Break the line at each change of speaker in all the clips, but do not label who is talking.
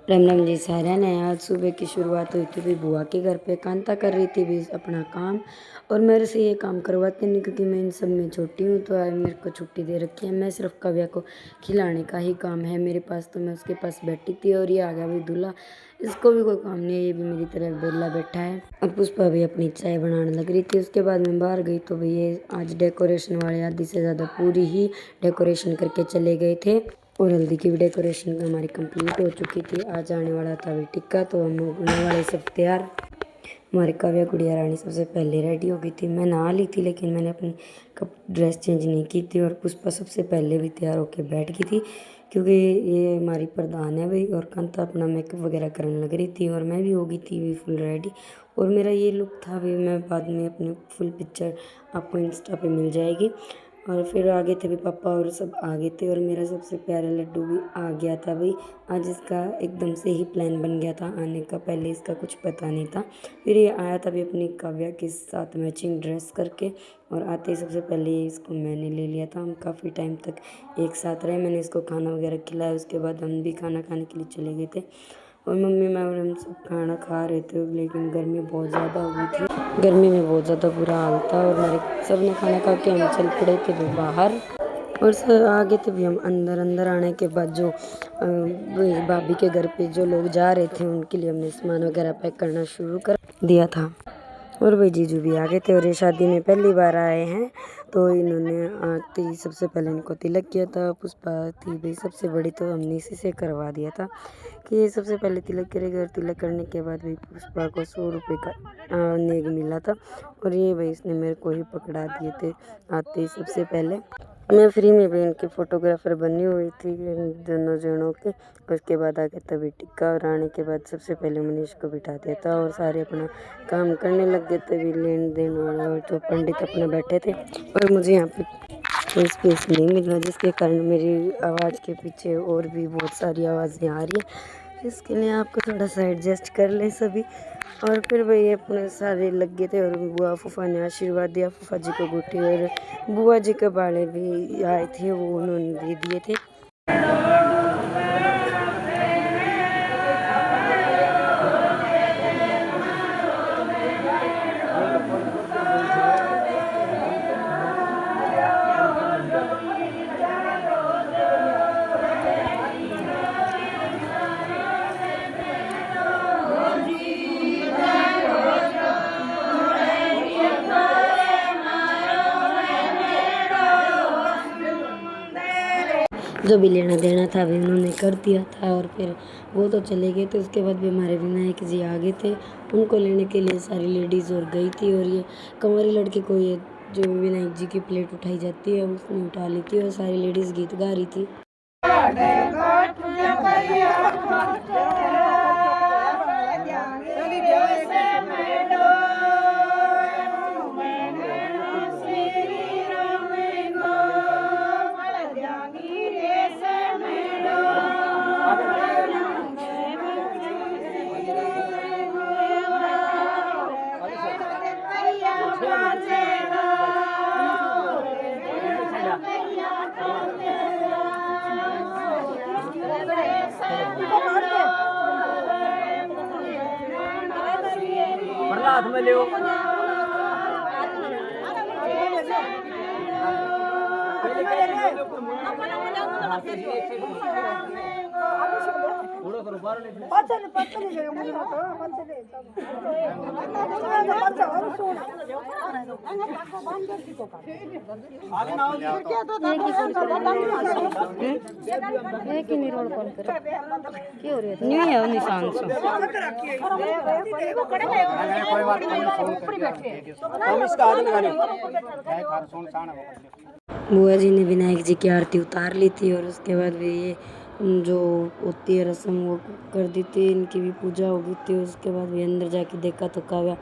राम राम जी सारा ने। आज सुबह की शुरुआत हुई थी भी बुआ के घर पे। कांता कर रही थी भी अपना काम, और मेरे से ये काम करवाते नहीं क्योंकि मैं इन सब में छोटी हूँ। तो आज मेरे को छुट्टी दे रखी है। मैं सिर्फ काव्या को खिलाने का ही काम है मेरे पास। तो मैं उसके पास बैठी थी और ये आ गया भाई दूल्हा। इसको भी कोई काम नहीं है, ये भी मेरी तरह बेला बैठा है। और पुष्पा भी अपनी चाय बनाने लग रही थी। उसके बाद मैं बाहर गई तो भाई ये आज डेकोरेशन वाले आधी से ज़्यादा पूरी ही डेकोरेशन करके चले गए थे। और हल्दी की भी डेकोरेशन हमारी कंप्लीट हो चुकी थी। आज आने वाला था भी टिक्का, तो हम होने वाले सब तैयार। हमारी काव्या गुड़िया रानी सबसे पहले रेडी हो गई थी। मैं नहा ली थी लेकिन मैंने अपनी ड्रेस चेंज नहीं की थी। और पुष्पा सबसे पहले भी तैयार होकर बैठ गई थी क्योंकि ये हमारी प्रधान है भाई। और कांता अपना मेकअप वगैरह करने लग रही थी और मैं भी हो गई थी भी फुल रेडी। और मेरा ये लुक था भाई। मैं बाद में अपनी फुल पिक्चर आपको इंस्टा पे मिल जाएगी। और फिर आगे थे भी पापा और सब आगे थे। और मेरा सबसे प्यारा लड्डू भी आ गया था भाई। आज इसका एकदम से ही प्लान बन गया था आने का, पहले इसका कुछ पता नहीं था। फिर ये आया था भी अपनी काव्या के साथ मैचिंग ड्रेस करके। और आते ही सबसे पहले इसको मैंने ले लिया था। हम काफ़ी टाइम तक एक साथ रहे। मैंने इसको खाना वगैरह खिलाया। उसके बाद हम भी खाना खाने के लिए चले गए थे। और मम्मी मैं और हम सब खाना खा रहे थे, लेकिन गर्मी बहुत ज़्यादा हो गई थी। गर्मी में बहुत ज़्यादा बुरा हाल था। और हमारे सब ने खाना खा के हम चल पड़े थे भी बाहर। और सब आगे थे भी हम अंदर। अंदर आने के बाद जो भाभी के घर पे जो लोग जा रहे थे उनके लिए हमने सामान वगैरह पैक करना शुरू कर दिया था। और भाई जीजू भी आ गए थे और ये शादी में पहली बार आए हैं। तो इन्होंने आते ही सबसे पहले इनको तिलक किया था। पुष्पा थी भाई सबसे बड़ी, तो हमने इसी से करवा दिया था कि ये सबसे पहले तिलक करेगा। और तिलक करने के बाद भाई पुष्पा को 100 रुपये का नेग मिला था। और ये भाई इसने मेरे को ही पकड़ा दिए थे आते ही सबसे पहले। मैं फ्री में भी इनकी फ़ोटोग्राफ़र बनी हुई थी इन दोनों जनों के। उसके बाद आके तभी टिक्का, और आने के बाद सबसे पहले मनीष को बिठा दिया था और सारे अपना काम करने लग गए। तभी लेन देन वाला और जो पंडित अपना बैठे थे। और मुझे यहाँ पे कोई स्पेस नहीं मिल रहा, जिसके कारण मेरी आवाज़ के पीछे और भी बहुत सारी आवाज़ें आ रही है। इसके लिए आपको थोड़ा सा एडजस्ट कर लें सभी। और फिर वही अपने सारे लग गए थे। और बुआ फूफा ने आशीर्वाद दिया फूफा जी को गुटी। और बुआ जी के बाले भी आए थे, वो उन्होंने दे दिए थे। जो भी लेना देना था भी उन्होंने कर दिया था। और फिर वो तो चले गए थे। उसके बाद भी हमारे विनायक जी आ गए थे। उनको लेने के लिए सारी लेडीज़ और गई थी। और ये कंवारी लड़के को ये जो विनायक जी की प्लेट उठाई जाती है उसने उठा ली थी। और सारी लेडीज़ गीत गा रही थी।
हाथ में ले
बुआ जी ने विनायक जी की आरती उतार ली थी। और उसके बाद भी ये जो होती है रस्म वो कर दी थी। इनकी भी पूजा हो गई थी। उसके बाद भी अंदर जाके देखा तो काव्या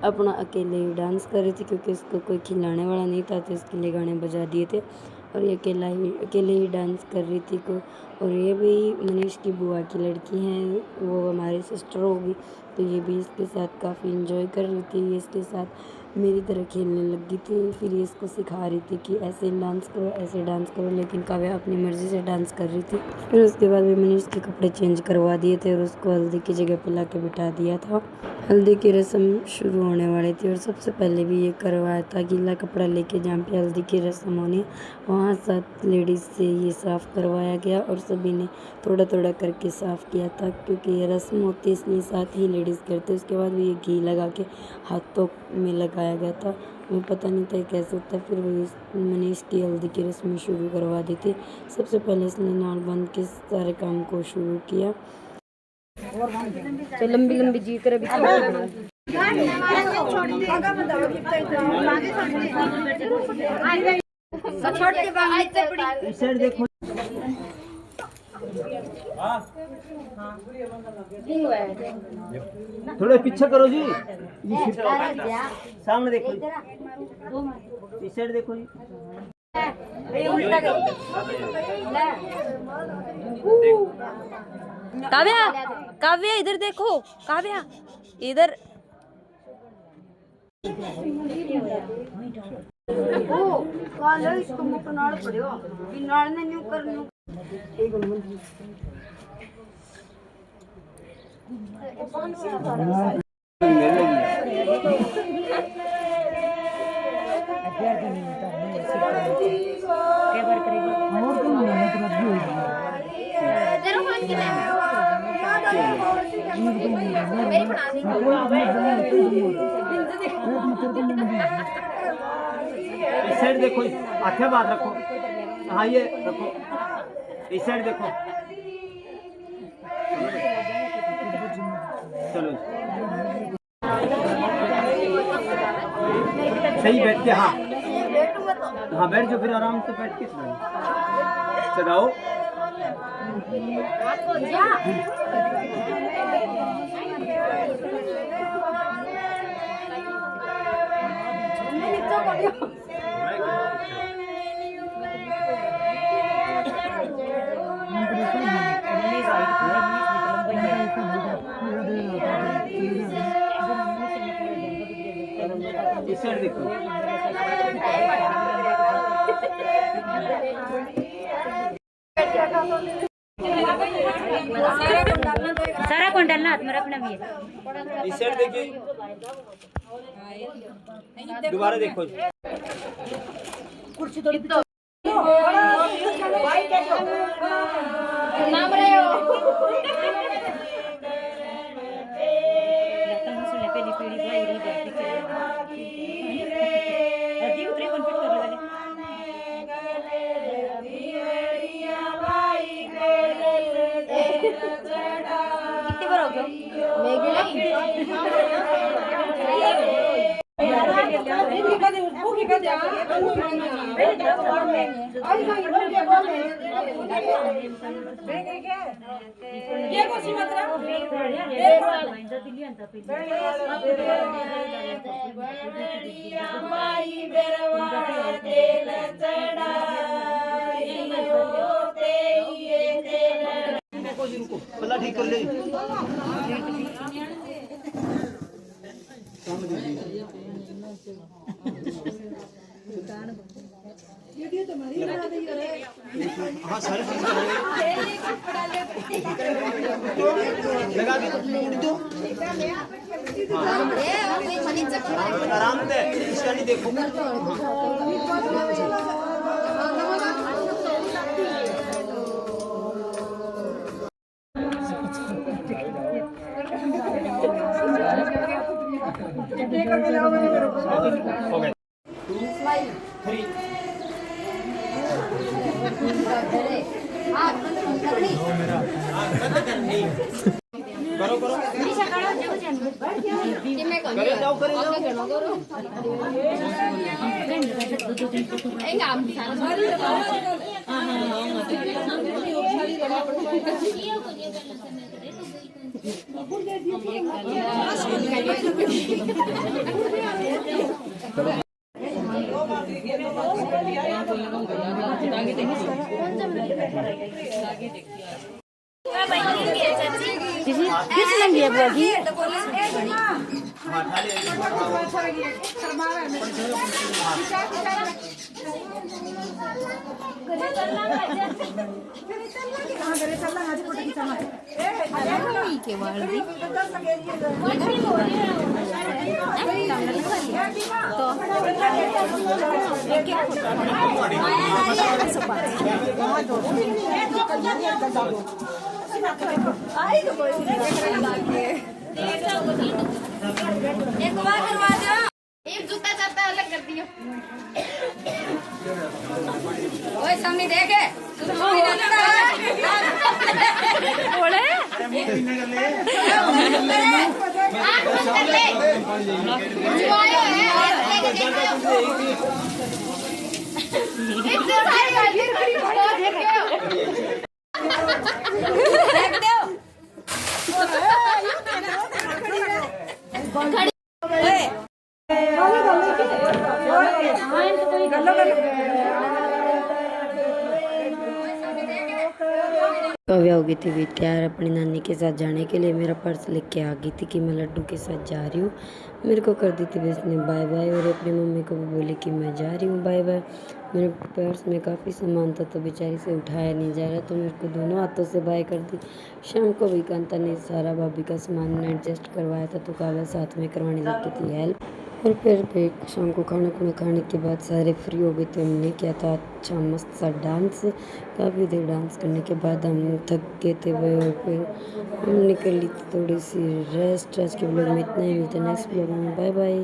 अपना अकेले ही डांस कर रही थी क्योंकि इसको कोई खिलाने वाला नहीं था, तो इसके लिए गाने बजा दिए थे। और ये अकेले ही डांस कर रही थी को। और ये भी मनीष की बुआ की लड़की हैं, वो हमारी सिस्टर होगी। तो ये भी इसके साथ काफ़ी इंजॉय कर रही थी, ये इसके साथ मेरी तरह खेलने लगी थी। फिर ये इसको सिखा रही थी कि ऐसे डांस करो, ऐसे डांस करो, लेकिन काव्या अपनी मर्ज़ी से डांस कर रही थी। फिर उसके बाद भी मनीष के कपड़े चेंज करवा दिए थे और उसको हल्दी की जगह पे ला के बिठा दिया था। हल्दी की रस्म शुरू होने वाली थी और सबसे पहले भी ये करवाया था, गीला कपड़ा लेके जहाँ पे हल्दी की रस्म होनी, वहाँ 7 लेडीज़ से ये साफ़ करवाया गया और सभी ने थोड़ा थोड़ा करके साफ़ किया था, क्योंकि ये रस्म होती है इसलिए 7 ही लेडीज़ करते। उसके बाद भी ये घी लगा के हाथों में लगाया गया था, हमें पता नहीं था कैसे होता है। फिर वो मनीष की हल्दी की रस्म शुरू करवा दी थी। सबसे पहले इसने नाल बंद के सारे काम को शुरू किया। तो लंबी लंबी जी कर अभी
देखो थोड़े पीछे करो जी, सामने देखो जी, इस साइड देखो जी।
काव्या, काव्या इधर देखो, काव्या इधर।
इसको मुँह नाड़ पड़ो नाड़ ने न्यू कर न्यू
इस साइड देखो, आंखें बात रखो, हाँ ये रखो, इस साइड देखो, चलो सही बैठ के, हाँ हाँ बैठ जाओ, फिर आराम से बैठ के चलाओ। इस साइड देखो,
सारा कौन डालना हाथ में रखना भी है।
इस साइड देखिए, दोबारा देखो जी। कुर्सी थोड़ी नाम रहे हो
कितनी बार हो गया
पल्ला ठीक कर ले। हाँ सारी चीज लगा दो, आराम से इसका नहीं देखो। करो करो जाओ
किस लंगी है बुआ की के वाल दी
एक बार करवा दो एक जूता चाहता अलग कर दियो ओए सामने देखे
बोले
कव्या हो गई थी भी तैयार अपनी नानी के साथ जाने के लिए। मेरा पर्स लेके आ गई थी कि मैं लड्डू के साथ जा रही हूँ। मेरे को कर दी थी भी इसने बाय बाय और अपनी मम्मी को भी बोली कि मैं जा रही हूँ बाय बाय। मेरे पर्स में काफ़ी सामान था तो बेचारी से उठाया नहीं जा रहा तो मेरे को दोनों हाथों से बाय कर दी। शाम को भी कांता ने सारा भाभी का सामान एडजस्ट करवाया था तो काव्या साथ में करवाने लगती थी हेल्प। और फिर शाम को खाना खाने के बाद सारे फ्री हो गए थे। हमने किया था अच्छा मस्त सा डांस। काफ़ी देर डांस करने के बाद हम थक गए थे वो और फिर हम निकल ली थी थोड़ी सी रेस्ट। आज के ब्लॉग में इतना ही मिलता है नेक्स्ट ब्लॉग में। Bye bye.